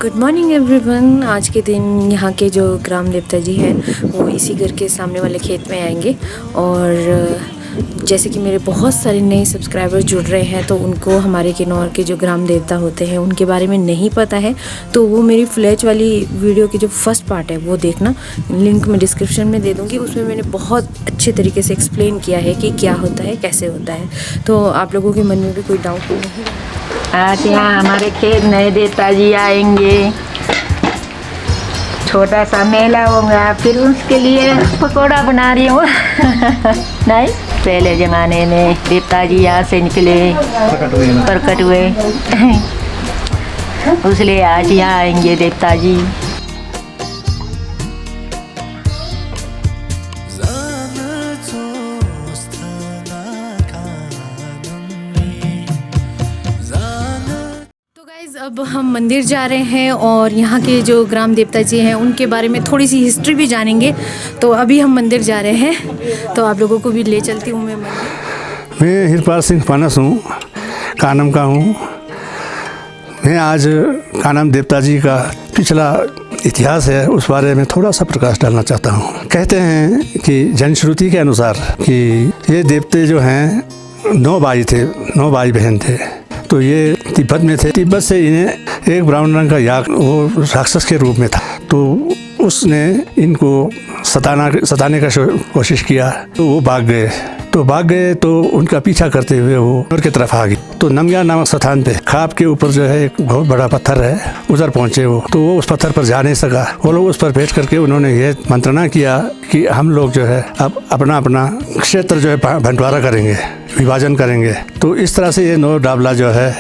Good morning everyone. आज के दिन यहाँ के जो ग्राम देवता जी हैं वो इसी घर के सामने वाले खेत में आएंगे। और जैसे कि मेरे बहुत सारे नए सब्सक्राइबर्स जुड़ रहे हैं तो उनको हमारे किन्नौर के जो ग्राम देवता होते हैं उनके बारे में नहीं पता है, तो वो मेरी फ्लैच वाली वीडियो की जो फर्स्ट पार्ट है वो देखना, लिंक मैं डिस्क्रिप्शन में दे दूँगी। उसमें मैंने बहुत अच्छे तरीके से एक्सप्लेन किया है कि क्या होता है, कैसे होता है, तो आप लोगों के मन में भी कोई डाउट नहीं। आज यहाँ हमारे खेत नए देवता जी आएंगे, छोटा सा मेला होगा, फिर उसके लिए पकौड़ा बना रही हूँ। नहीं, पहले ज़माने में देवता जी यहाँ से निकले, प्रकट हुए, इसलिए आज यहाँ आएंगे देवता जी। अब हम मंदिर जा रहे हैं और यहाँ के जो ग्राम देवता जी हैं उनके बारे में थोड़ी सी हिस्ट्री भी जानेंगे। तो अभी हम मंदिर जा रहे हैं, तो आप लोगों को भी ले चलती हूँ मैं मंदिर। मैं हिरपाल सिंह पानस हूँ, कानम का हूँ। मैं आज कानम देवता जी का पिछला इतिहास है उस बारे में थोड़ा सा प्रकाश डालना चाहता हूँ। कहते हैं कि जनश्रुति के अनुसार कि ये देवते जो हैं 9 भाई थे, 9 भाई बहन थे। तो ये तिब्बत में थे। तिब्बत से इन्हें एक ब्राउन रंग का याक वो राक्षस के रूप में था, तो उसने इनको सताने का कोशिश किया। तो वो भाग गए तो उनका पीछा करते हुए वो नूर की तरफ आ गए। तो नमग्या नामक स्थान पे खाप के ऊपर जो है एक बहुत बड़ा पत्थर है, उधर पहुंचे वो। तो वो उस पत्थर पर जा नहीं सका। वो लोग उस पर बैठ करके उन्होंने ये मंत्रणा किया कि हम लोग जो है अब अपना अपना क्षेत्र जो है बंटवारा करेंगे, विभाजन करेंगे। तो इस तरह से ये 9 डाबला जो है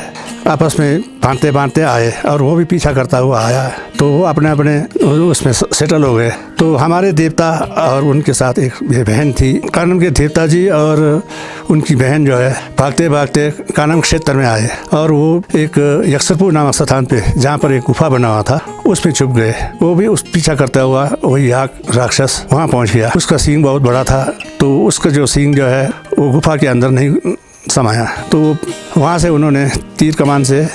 आपस में बांटते आए और वो भी पीछा करता हुआ आया। तो वो अपने उसमें सेटल हो गए। तो हमारे देवता और उनके साथ एक बहन थी, कानम के देवता जी और उनकी बहन जो है भागते भागते कानम क्षेत्र में आए और वो एक यक्षरपुर नामक स्थान पे जहाँ पर एक गुफा बना हुआ था उसमें छुप गए। वो भी उस पीछा करता हुआ वही याक राक्षस वहाँ पहुँच गया। उसका सींग बहुत बड़ा था, तो उसका जो सींग जो है वो गुफा के अंदर नहीं समाया। तो वहाँ से उन्होंने तीर कमान से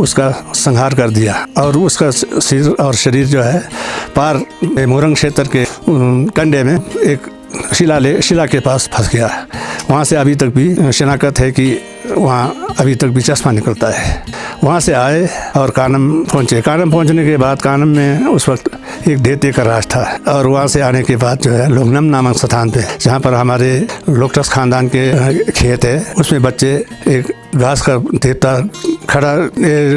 उसका संहार कर दिया और उसका सिर और शरीर जो है पार मोरंग क्षेत्र के कंडे में एक शिला के पास फंस गया। वहाँ से अभी तक भी शनाख्त है कि वहाँ अभी तक भी चश्मा निकलता है। वहाँ से आए और कानम पहुँचे। कानम पहुँचने के बाद कानम में उस वक्त एक देवते का राज था। और वहाँ से आने के बाद जो है लोगनम नामक स्थान पे जहाँ पर हमारे लोकटस खानदान के खेत है, उसमें बच्चे एक घास का देवता खड़ा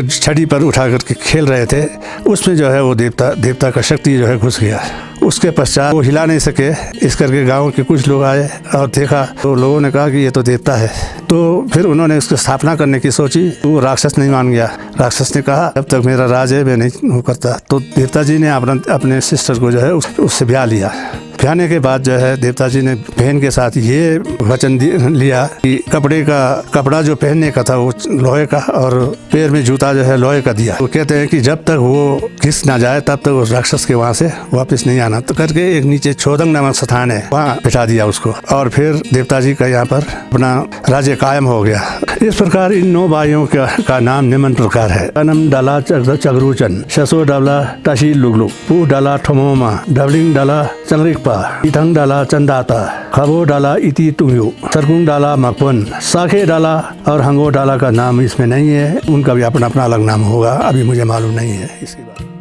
छड़ी पर उठा करके खेल रहे थे। उसमें जो है वो देवता का शक्ति जो है घुस गया। उसके पश्चात वो हिला नहीं सके, इस करके गांव के कुछ लोग आए और देखा तो लोगों ने कहा कि ये तो देवता है। तो फिर उन्होंने उसकी स्थापना करने की सोची। वो राक्षस नहीं मान गया। राक्षस ने कहा जब तक मेरा राज है मैं नहीं वो करता। तो देवता जी ने अपने सिस्टर को जो है उससे ब्याह लिया। ब्याहने के बाद जो है देवता जी ने बहन के साथ ये वचन लिया कि कपड़ा जो पहनने का था वो लोहे का और पैर में जूता जो है लोहे का दिया। वो कहते हैं कि जब तक वो घिस ना जाए तब तक उस राक्षस के वहाँ से वापस नहीं आना। तो करके एक नीचे छोदंग नामक स्थान है, वहाँ बिठा दिया उसको और फिर देवता जी का यहाँ पर अपना राज्य कायम हो गया। इस प्रकार इन 9 भाइयों का नाम निम्न प्रकार है। कानम डाला चगरूचन, शसो डाला टाशी लुगलुक, पू डाला ठमोमा, डबलिंग डाला चलरिकपा, इथंग डाला चंदाता, खबो डाला इति तुंगयू, सरकुंग डाला मकवन, साखे डाला और हंगो डाला का नाम इसमें नहीं है। उनका भी अपना अलग नाम होगा, अभी मुझे मालूम नहीं है इसके बारे में।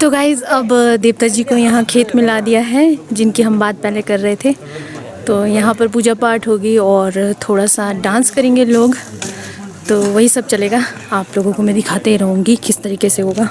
तो गाइज़ अब देवता जी को यहाँ खेत में ला दिया है, जिनकी हम बात पहले कर रहे थे। तो यहाँ पर पूजा पाठ होगी और थोड़ा सा डांस करेंगे लोग, तो वही सब चलेगा। आप लोगों को मैं दिखाते ही रहूँगी किस तरीके से होगा।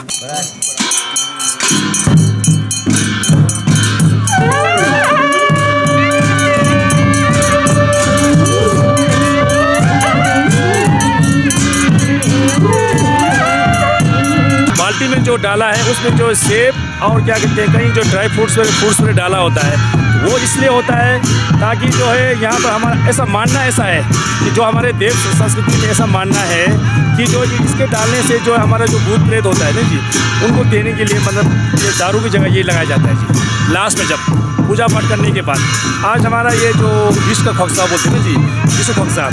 में जो डाला है उसमें जो सेब और क्या कहते हैं कहीं जो ड्राई फ्रूट्स में डाला होता है, वो इसलिए होता है ताकि जो है यहाँ पर हमारा ऐसा मानना ऐसा है कि जो हमारे देश संस्कृति में ऐसा मानना है कि जो इसके डालने से जो हमारा जो भूत प्रेत होता है ना जी, उनको देने के लिए मतलब ये दारू की जगह ये लगाया जाता है जी लास्ट में जब पूजा पाठ करने के बाद। आज हमारा ये जो विश्व का खोखसा बोलते हैं ना जी, विश्व खोखसा,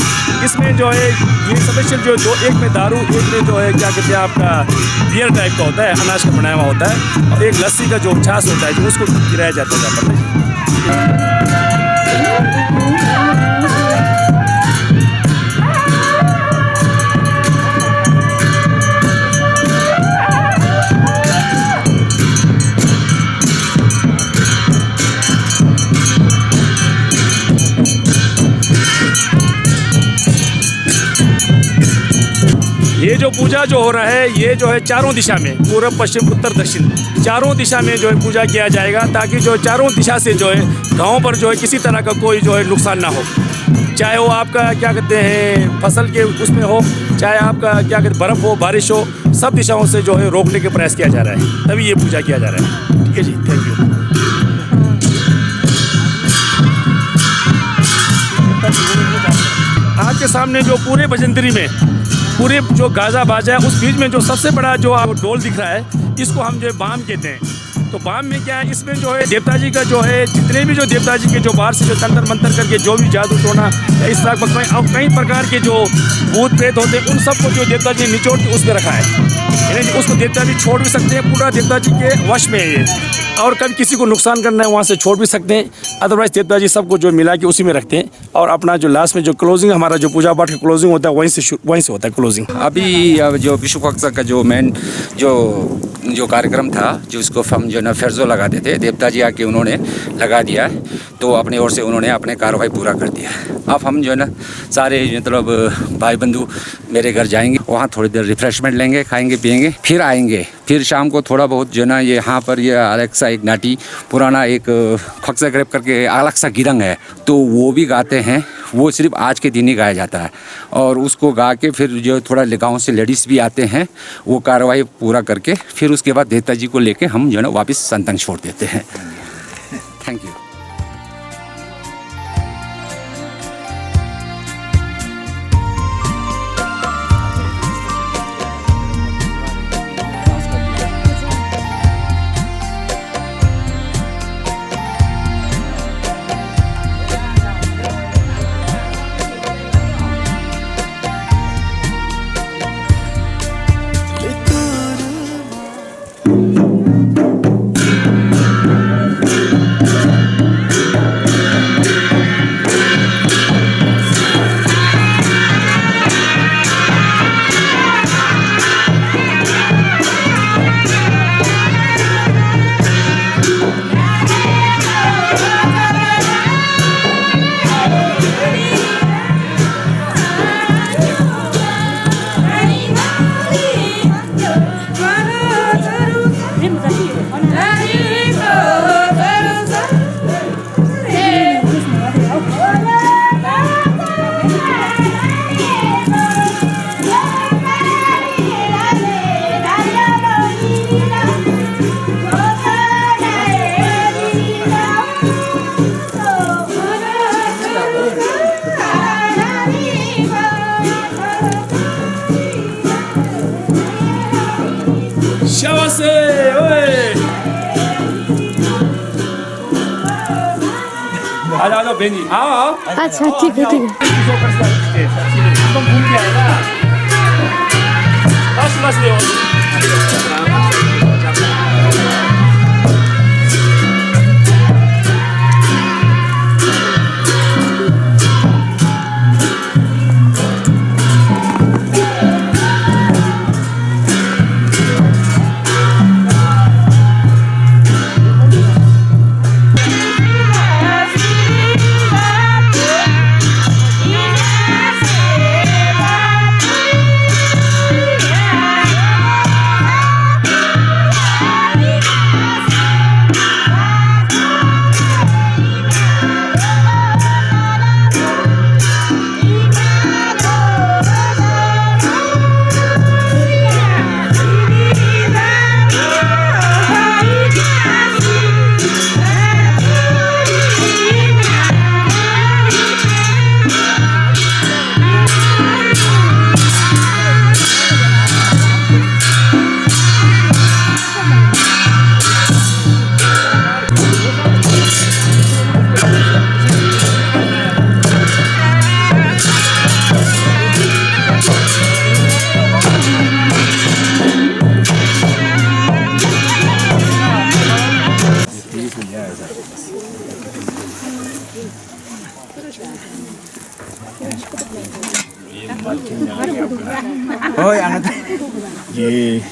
इसमें जो है ये स्पेशल जो एक में दारू, एक में जो है क्या कहते हैं आपका बियर टाइप का होता है, अनाज का बनाया हुआ होता है, और एक लस्सी का जो छाछ होता है जो उसको गिराया जाता है यहाँ पर। ये जो पूजा जो हो रहा है ये जो है चारों दिशा में, पूर्व पश्चिम उत्तर दक्षिण चारों दिशा में जो है पूजा किया जाएगा, ताकि जो चारों दिशा से जो है गांव पर जो है किसी तरह का कोई जो है नुकसान ना हो, चाहे वो आपका क्या कहते हैं फसल के उसमें हो, चाहे आपका क्या कहते बर्फ़ हो, बारिश हो, सब दिशाओं से जो है रोकने के प्रयास किया जा रहा है, तभी ये पूजा किया जा रहा है। ठीक है जी, थैंक यू। आपके सामने जो पूरे भजंत्री में पूरे जो गाजा बाजा है उस बीच में जो सबसे बड़ा जो आप डोल दिख रहा है, इसको हम जो है बाम कहते हैं। तो बाम में क्या है, इसमें जो है देवता जी का जो है जितने भी जो देवता जी के जो बाहर से जो तंत्र मंत्र करके जो भी जादू टोना या इस तरह का कई प्रकार के जो भूत प्रेत होते हैं, उन सबको जो देवता जी ने निचोड़ के उसमें रखा है, यानी उसको देवता जी छोड़ भी सकते हैं, पूरा देवता जी के वश में है ये, और कभी किसी को नुकसान करना है वहाँ से छोड़ भी सकते हैं, अदरवाइज देवता जी सबको जो मिला के उसी में रखते हैं, और अपना जो लास्ट में जो क्लोजिंग हमारा जो पूजा पाठ का क्लोजिंग होता है वहीं से होता है क्लोजिंग। अभी जो विश्व खोखसा का जो मेन जो कार्यक्रम था, जो उसको हम जो ना फेरजो लगाते थे, देवता जी आके उन्होंने लगा दिया, तो अपनी ओर से उन्होंने अपने कार्रवाई पूरा कर दिया। अब हम जो है ना सारे मतलब भाई बंधु मेरे घर जाएंगे, वहाँ थोड़ी देर रिफ्रेशमेंट लेंगे, खाएंगे पिएंगे, फिर आएंगे, फिर शाम को थोड़ा बहुत जो ना यहाँ पर ये अलग सा एक नाटी पुराना एक खोखसा ग्रेप करके अलग सा गिरंग है, तो वो भी गाते हैं। वो सिर्फ आज के दिन ही गाया जाता है, और उसको गा के फिर जो थोड़ा गाँव से लेडीज़ भी आते हैं, वो कार्रवाई पूरा करके फिर उसके बाद देवता जी को लेके हम जो है ना वापस संतंग छोड़ देते हैं। Thank you. आ जाओ बहन जी, आओ। अच्छा ठीक है ठीक है। तुम घूम के आएगा बस ले Oh, anak. Ye.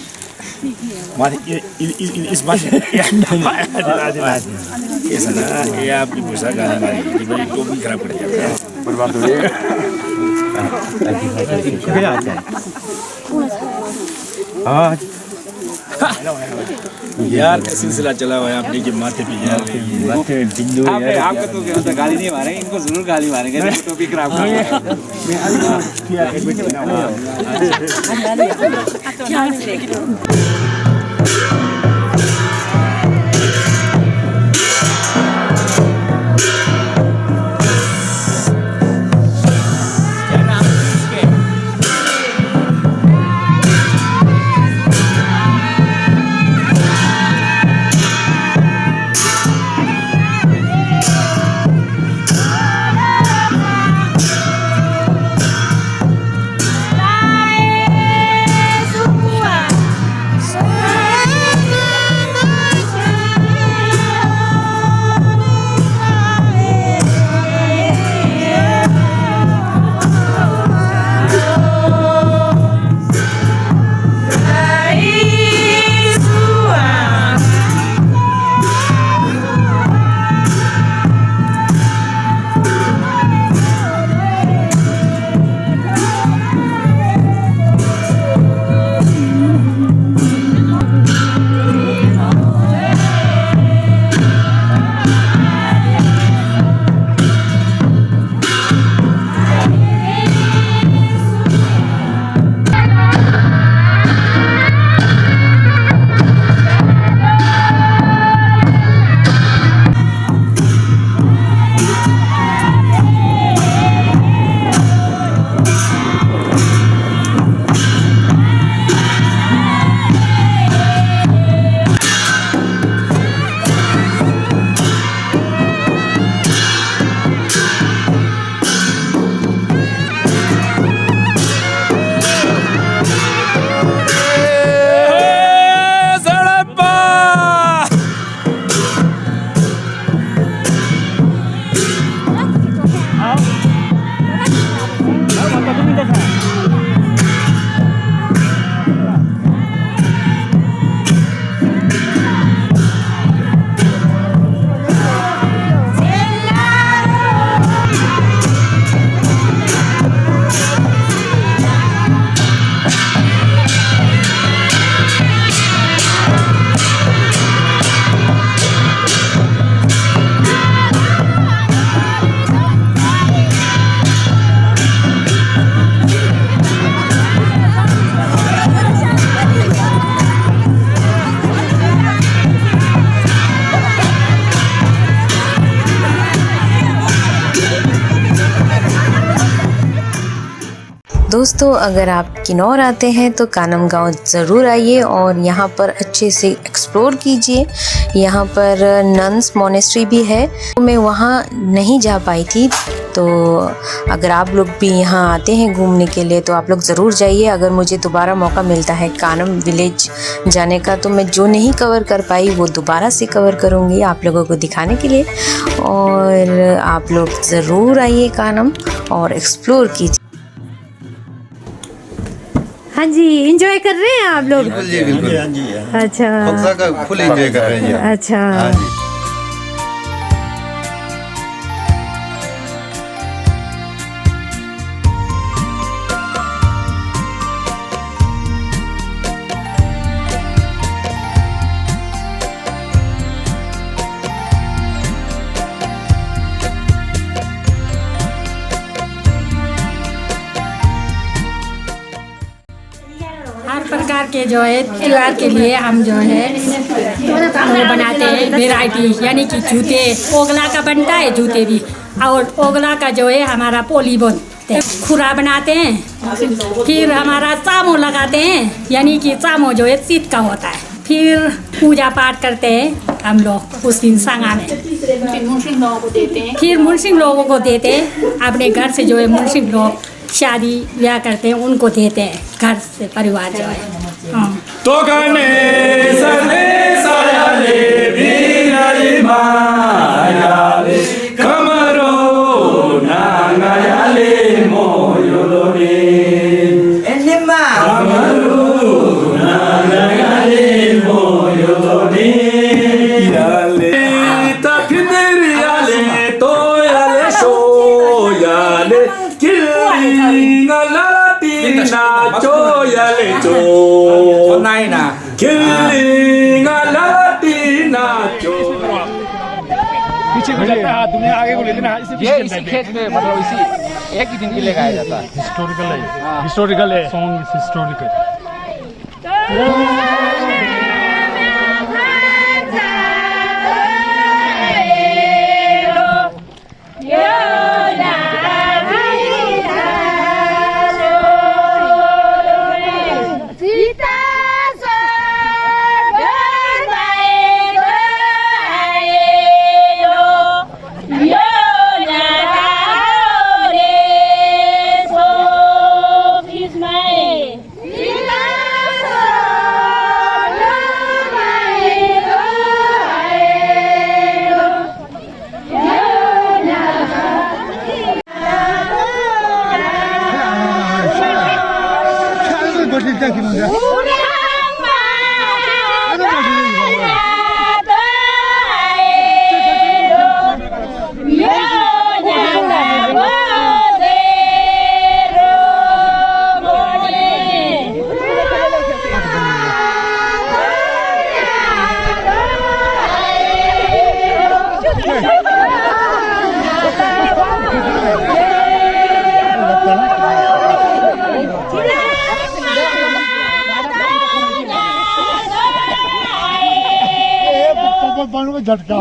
Mari is masih ya ada. Ke sana ya आप bisa गाना मारी ये बड़ी टोपी खराब पड़ जाता है बर्बाद हो गया क्या आता है हाँ यार सिलसिला चला हुआ है आपने के माथे पे यार माथे बिंदु यार आपको तो क्या गाली नहीं मारेंगे इनको जरूर गाली मारेंगे टोपी खराब कर मैं किया एडमिट बना दोस्तों अगर आप किन्नौर आते हैं तो कानम गांव ज़रूर आइए और यहाँ पर अच्छे से एक्सप्लोर कीजिए। यहाँ पर नन्स मोनेस्ट्री भी है, मैं वहाँ नहीं जा पाई थी, तो अगर आप लोग भी यहाँ आते हैं घूमने के लिए तो आप लोग ज़रूर जाइए। अगर मुझे दोबारा मौका मिलता है कानम विलेज जाने का तो मैं जो नहीं कवर कर पाई वो दोबारा से कवर करूँगी आप लोगों को दिखाने के लिए, और आप लोग ज़रूर आइए कानम और एक्सप्लोर कीजिए। हाँ जी, एंजॉय कर रहे हैं आप लोग? बिल्कुल जी, बिल्कुल। हाँ जी, अच्छा, बक्सा का फुल एंजॉय कर रहे हैं जी। अच्छा। हाँ जी। हर प्रकार के जो है त्योहार के लिए हम जो है वो बनाते हैं वेराइटी, यानी कि जूते ओगला का बनता है, जूते भी, और ओगला का जो है हमारा पोली बनते हैं, खुरा बनाते हैं, फिर हमारा चामो लगाते हैं, यानी कि चामो जो है शीत का होता है, फिर पूजा पाठ करते हैं हम लोग उस दिन संगा में, फिर मुंशिंग लोगों को देते हैं अपने घर से जो है मुंशिंग लोग शादी ब्याह करते हैं उनको देते हैं घर से परिवार जो है। हाँ। तो गाने सने सायाले बीराली मायाले कमरो नांगायाले मोयोलोने nacho yalecho. Naina. Kilinga lati nacho. पीछे को जाता है हाथ तुम्हें आगे को ले लेना इसे ये इसी खेत में मतलब इसी एक ही दिन के लिए गाया जाता है। हिस्टोरिकल है हिस्टोरिकल है सॉन्ग हिस्टोरिकल झटका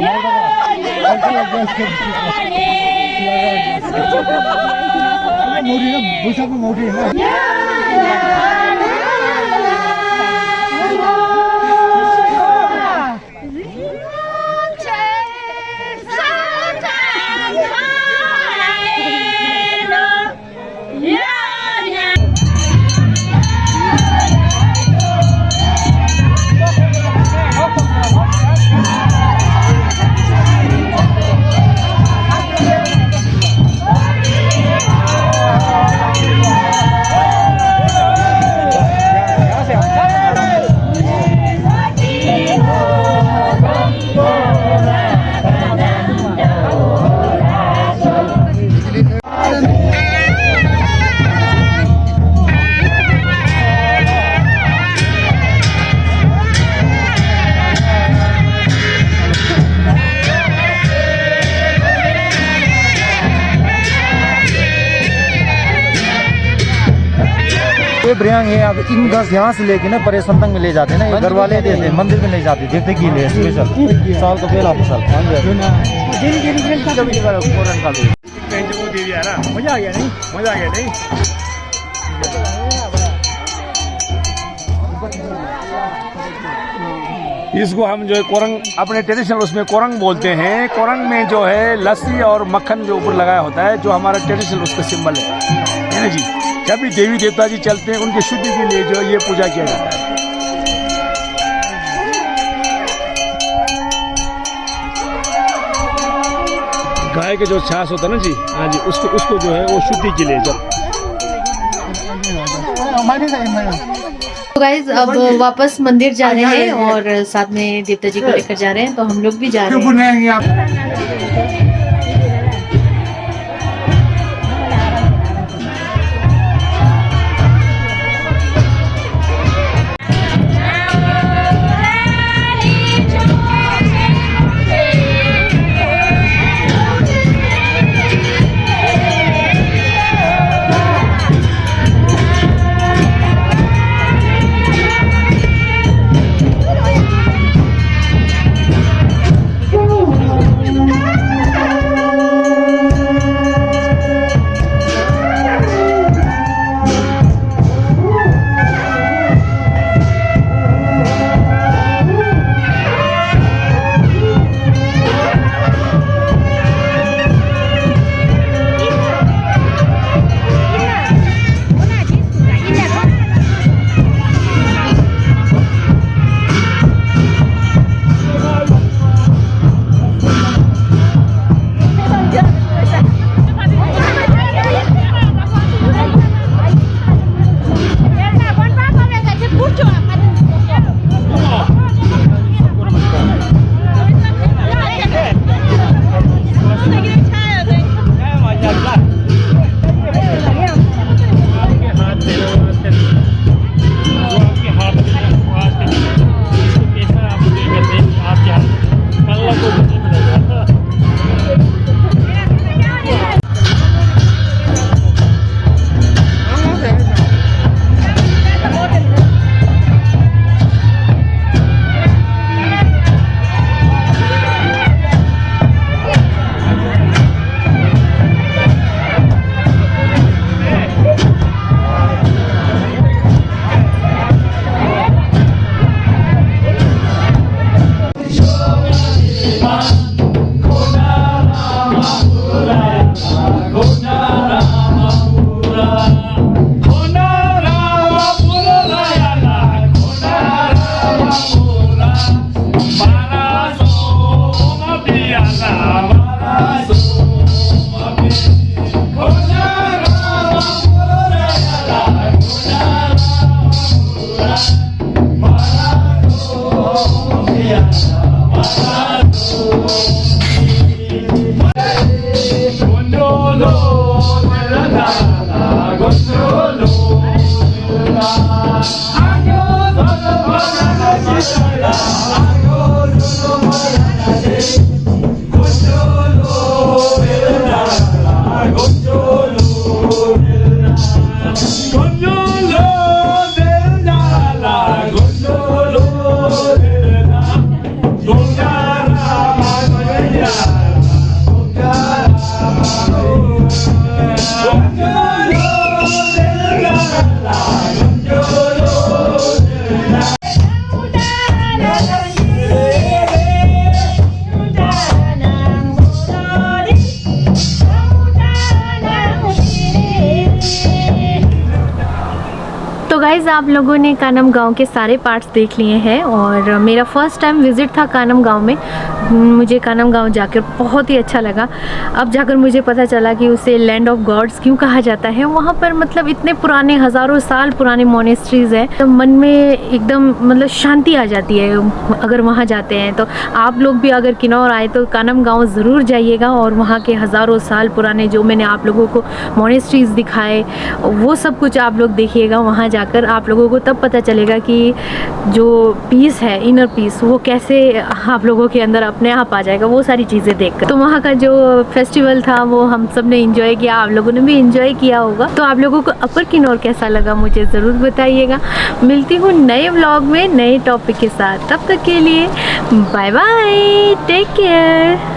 मोटी है ये ब्रियांग है। अब इन घास यहाँ से लेके ना परेशान तक में ले जाते हैं ना, ये घर वाले देते हैं, मंदिर में ले जाते देते की ले स्पेशल साल को पहला फसल मजा आ गया नहीं मजा आ गया नहीं। इसको हम जो है कोरंग अपने ट्रेडिशनल उसमें कोरंग बोलते हैं। कोरंग में जो है लस्सी और मक्खन जो ऊपर लगाया होता है, जो हमारा ट्रेडिशनल उसका सिंबल है ना जी। जब भी देवी देवता जी चलते हैं उनकी शुद्धि के लिए जो ये पूजा किया जाता है। गाय के जो छाछ होता है ना जी, हाँ जी, उसको जो है वो शुद्धि के लिए जब तो गाइस अब वापस मंदिर जा रहे हैं और साथ में देवता जी को लेकर जा रहे हैं, तो हम लोग भी जा रहे हैं। तो गाइज़ आप लोगों ने कानम गांव के सारे पार्ट्स देख लिए हैं और मेरा फर्स्ट टाइम विज़िट था कानम गांव में। मुझे कानम गांव जाकर बहुत ही अच्छा लगा। अब जाकर मुझे पता चला कि उसे लैंड ऑफ गॉड्स क्यों कहा जाता है। वहाँ पर मतलब इतने पुराने हज़ारों साल पुराने मोनेस्ट्रीज़ हैं, तो मन में एकदम मतलब शांति आ जाती है अगर वहाँ जाते हैं। तो आप लोग भी अगर किन्नौर आए तो कानम गाँव ज़रूर जाइएगा और वहाँ के हज़ारों साल पुराने जो मैंने आप लोगों को मोनेस्ट्रीज़ दिखाए वो सब कुछ आप लोग देखिएगा। वहाँ जाकर आप लोगों को तब पता चलेगा कि जो पीस है, इनर पीस, वो कैसे आप लोगों के अंदर अपने आप आ जाएगा वो सारी चीज़ें देखकर। तो वहाँ का जो फेस्टिवल था वो हम सब ने एंजॉय किया, आप लोगों ने भी एंजॉय किया होगा। तो आप लोगों को अपर किन्नौर कैसा लगा मुझे ज़रूर बताइएगा। मिलती हूँ नए व्लॉग में नए टॉपिक के साथ, तब तक के लिए बाय बाय, टेक केयर।